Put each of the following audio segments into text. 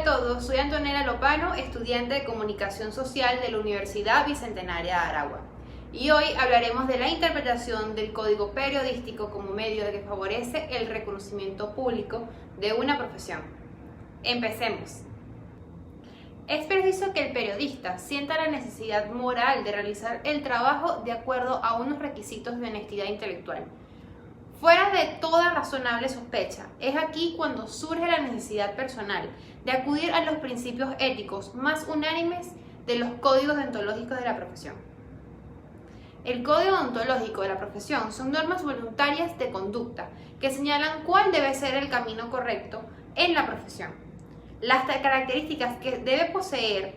Hola a todos, soy Antonella Lopano, estudiante de Comunicación Social de la Universidad Bicentenaria de Aragua. Y hoy hablaremos de la interpretación del código periodístico como medio que favorece el reconocimiento público de una profesión. Empecemos. Es preciso que el periodista sienta la necesidad moral de realizar el trabajo de acuerdo a unos requisitos de honestidad intelectual. Fuera de toda razonable sospecha, es aquí cuando surge la necesidad personal de acudir a los principios éticos más unánimes de los códigos deontológicos de la profesión. El código deontológico de la profesión son normas voluntarias de conducta que señalan cuál debe ser el camino correcto en la profesión. Las características que debe poseer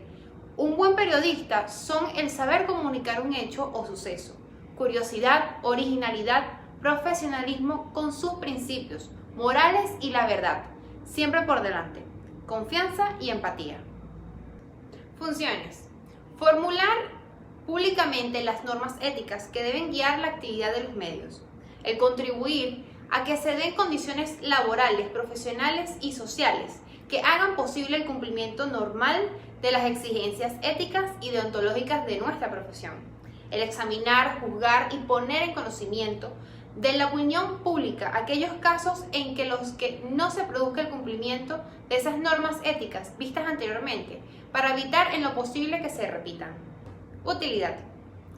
un buen periodista son el saber comunicar un hecho o suceso, curiosidad, originalidad, profesionalismo con sus principios morales y la verdad, siempre por delante, confianza y empatía. Funciones. Formular públicamente las normas éticas que deben guiar la actividad de los medios. El contribuir a que se den condiciones laborales, profesionales y sociales que hagan posible el cumplimiento normal de las exigencias éticas y deontológicas de nuestra profesión. El examinar, juzgar y poner en conocimiento de la opinión pública aquellos casos en que no se produzca el cumplimiento de esas normas éticas vistas anteriormente, para evitar en lo posible que se repitan. Utilidad.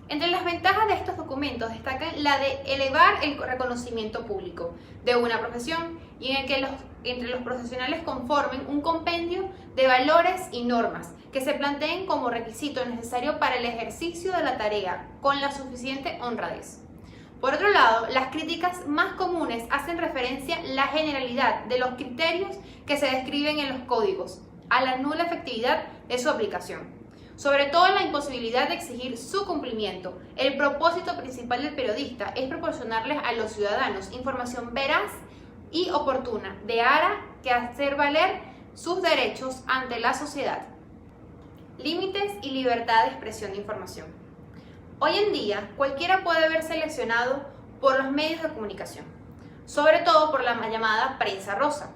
Entre las ventajas de estos documentos destacan la de elevar el reconocimiento público de una profesión y en el que entre los profesionales conformen un compendio de valores y normas que se planteen como requisito necesario para el ejercicio de la tarea con la suficiente honradez. Por otro lado, las críticas más comunes hacen referencia a la generalidad de los criterios que se describen en los códigos, a la nula efectividad de su aplicación, sobre todo la imposibilidad de exigir su cumplimiento. El propósito principal del periodista es proporcionarles a los ciudadanos información veraz y oportuna, de ara que hacer valer sus derechos ante la sociedad. Límites y libertad de expresión de información. Hoy en día, cualquiera puede ver seleccionado por los medios de comunicación, sobre todo por la llamada prensa rosa.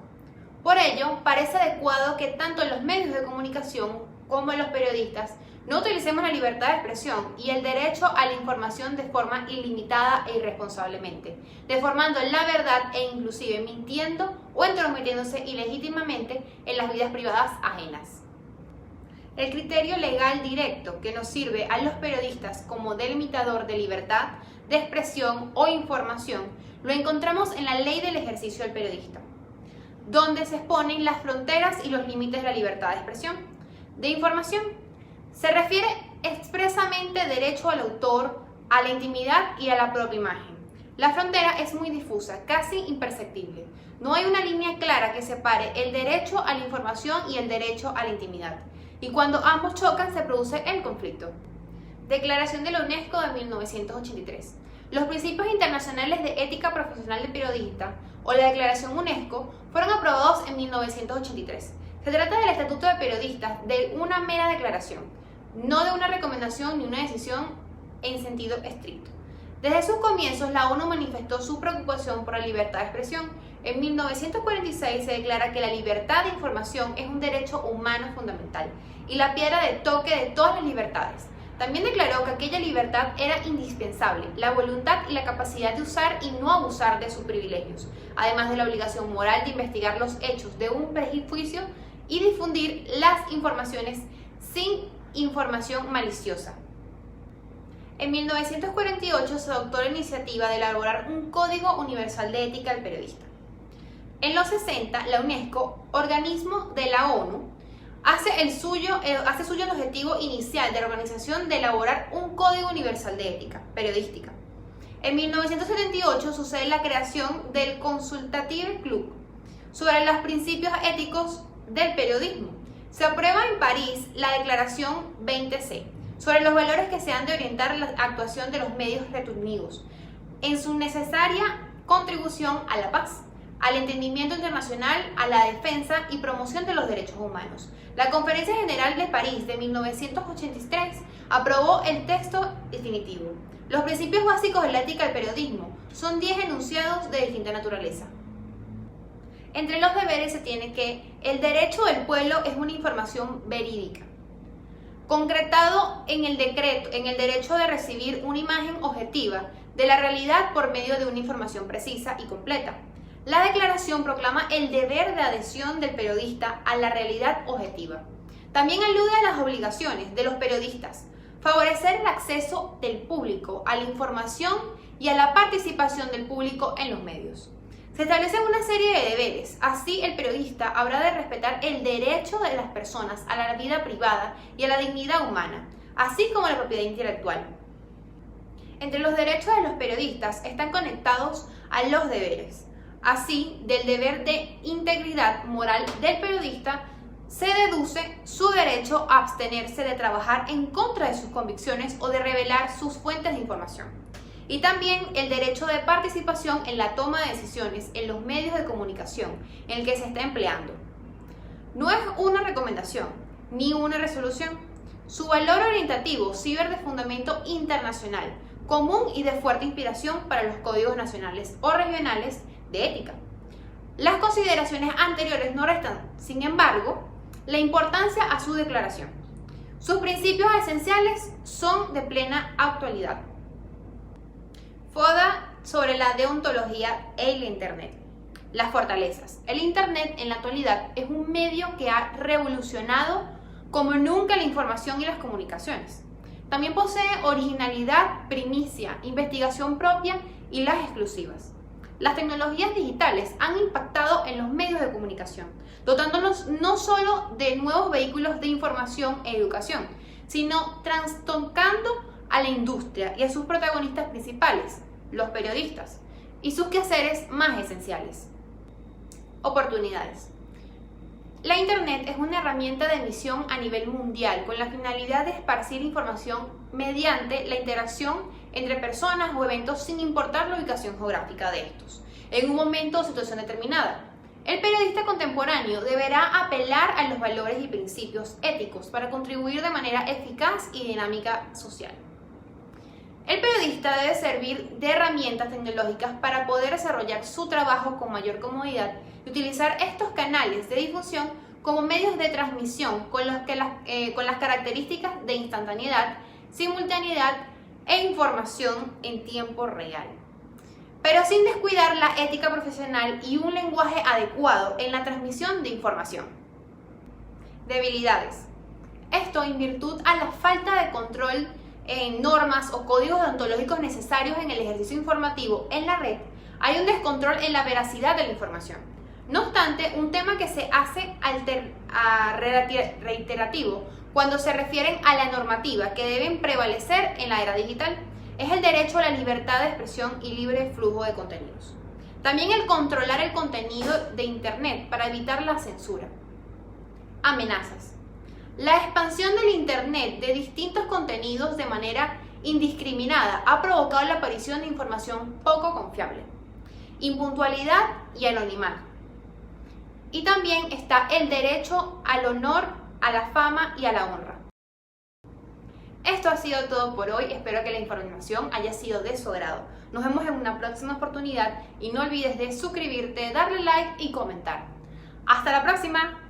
Por ello, parece adecuado que tanto los medios de comunicación como los periodistas no utilicemos la libertad de expresión y el derecho a la información de forma ilimitada e irresponsablemente, deformando la verdad e inclusive mintiendo o entrometiéndose ilegítimamente en las vidas privadas ajenas. El criterio legal directo que nos sirve a los periodistas como delimitador de libertad de expresión o información lo encontramos en la Ley del Ejercicio del Periodista, donde se exponen las fronteras y los límites de la libertad de expresión de información. Se refiere expresamente derecho al autor, a la intimidad y a la propia imagen. La frontera es muy difusa, casi imperceptible. No hay una línea clara que separe el derecho a la información y el derecho a la intimidad. Y cuando ambos chocan se produce el conflicto. Declaración de la UNESCO de 1983. Los principios internacionales de ética profesional del periodista, o la Declaración UNESCO, fueron aprobados en 1983. Se trata del Estatuto de Periodistas, de una mera declaración, no de una recomendación ni una decisión en sentido estricto. Desde sus comienzos, la ONU manifestó su preocupación por la libertad de expresión. En 1946 se declara que la libertad de información es un derecho humano fundamental y la piedra de toque de todas las libertades. También declaró que aquella libertad era indispensable, la voluntad y la capacidad de usar y no abusar de sus privilegios, además de la obligación moral de investigar los hechos de un prejuicio y difundir las informaciones sin información maliciosa. En 1948 se adoptó la iniciativa de elaborar un Código Universal de Ética del Periodista. En los 60, la UNESCO, organismo de la ONU, hace suyo el objetivo inicial de la organización de elaborar un Código Universal de Ética periodística. En 1978 sucede la creación del Consultative Club sobre los principios éticos del periodismo. Se aprueba en París la Declaración 20C sobre los valores que se han de orientar la actuación de los medios reunidos en su necesaria contribución a la paz, al entendimiento internacional, a la defensa y promoción de los derechos humanos. La Conferencia General de París de 1983 aprobó el texto definitivo. Los principios básicos de la ética del periodismo son 10 enunciados de distinta naturaleza. Entre los deberes se tiene que el derecho del pueblo es una información verídica, concretado en el decreto, en el derecho de recibir una imagen objetiva de la realidad por medio de una información precisa y completa. La declaración proclama el deber de adhesión del periodista a la realidad objetiva. También alude a las obligaciones de los periodistas, favorecer el acceso del público a la información y a la participación del público en los medios. Se establecen una serie de deberes, así el periodista habrá de respetar el derecho de las personas a la vida privada y a la dignidad humana, así como la propiedad intelectual. Entre los derechos de los periodistas están conectados a los deberes. Así, del deber de integridad moral del periodista se deduce su derecho a abstenerse de trabajar en contra de sus convicciones o de revelar sus fuentes de información. Y también el derecho de participación en la toma de decisiones en los medios de comunicación en el que se está empleando. No es una recomendación ni una resolución. Su valor orientativo sirve de fundamento internacional, común y de fuerte inspiración para los códigos nacionales o regionales de ética. Las consideraciones anteriores no restan, sin embargo, la importancia a su declaración. Sus principios esenciales son de plena actualidad. Foda sobre la deontología e el Internet. Las fortalezas. El Internet en la actualidad es un medio que ha revolucionado como nunca la información y las comunicaciones. También posee originalidad, primicia, investigación propia y las exclusivas. Las tecnologías digitales han impactado en los medios de comunicación, dotándonos no solo de nuevos vehículos de información e educación, sino trastocando a la industria y a sus protagonistas principales, los periodistas, y sus quehaceres más esenciales. Oportunidades. La Internet es una herramienta de emisión a nivel mundial con la finalidad de esparcir información mediante la interacción entre personas o eventos sin importar la ubicación geográfica de estos, en un momento o situación determinada. El periodista contemporáneo deberá apelar a los valores y principios éticos para contribuir de manera eficaz y dinámica social. El periodista debe servir de herramientas tecnológicas para poder desarrollar su trabajo con mayor comodidad y utilizar estos canales de difusión como medios de transmisión con las características de instantaneidad, simultaneidad e información en tiempo real, pero sin descuidar la ética profesional y un lenguaje adecuado en la transmisión de información. Debilidades. Esto en virtud a la falta de control en normas o códigos deontológicos necesarios en el ejercicio informativo en la red, hay un descontrol en la veracidad de la información. No obstante, un tema que se hace reiterativo cuando se refieren a la normativa que deben prevalecer en la era digital es el derecho a la libertad de expresión y libre flujo de contenidos. También el controlar el contenido de Internet para evitar la censura. Amenazas. La expansión del Internet de distintos contenidos de manera indiscriminada ha provocado la aparición de información poco confiable, impuntualidad y anonimato. Y también está el derecho al honor, a la fama y a la honra. Esto ha sido todo por hoy, espero que la información haya sido de su agrado. Nos vemos en una próxima oportunidad y no olvides de suscribirte, darle like y comentar. ¡Hasta la próxima!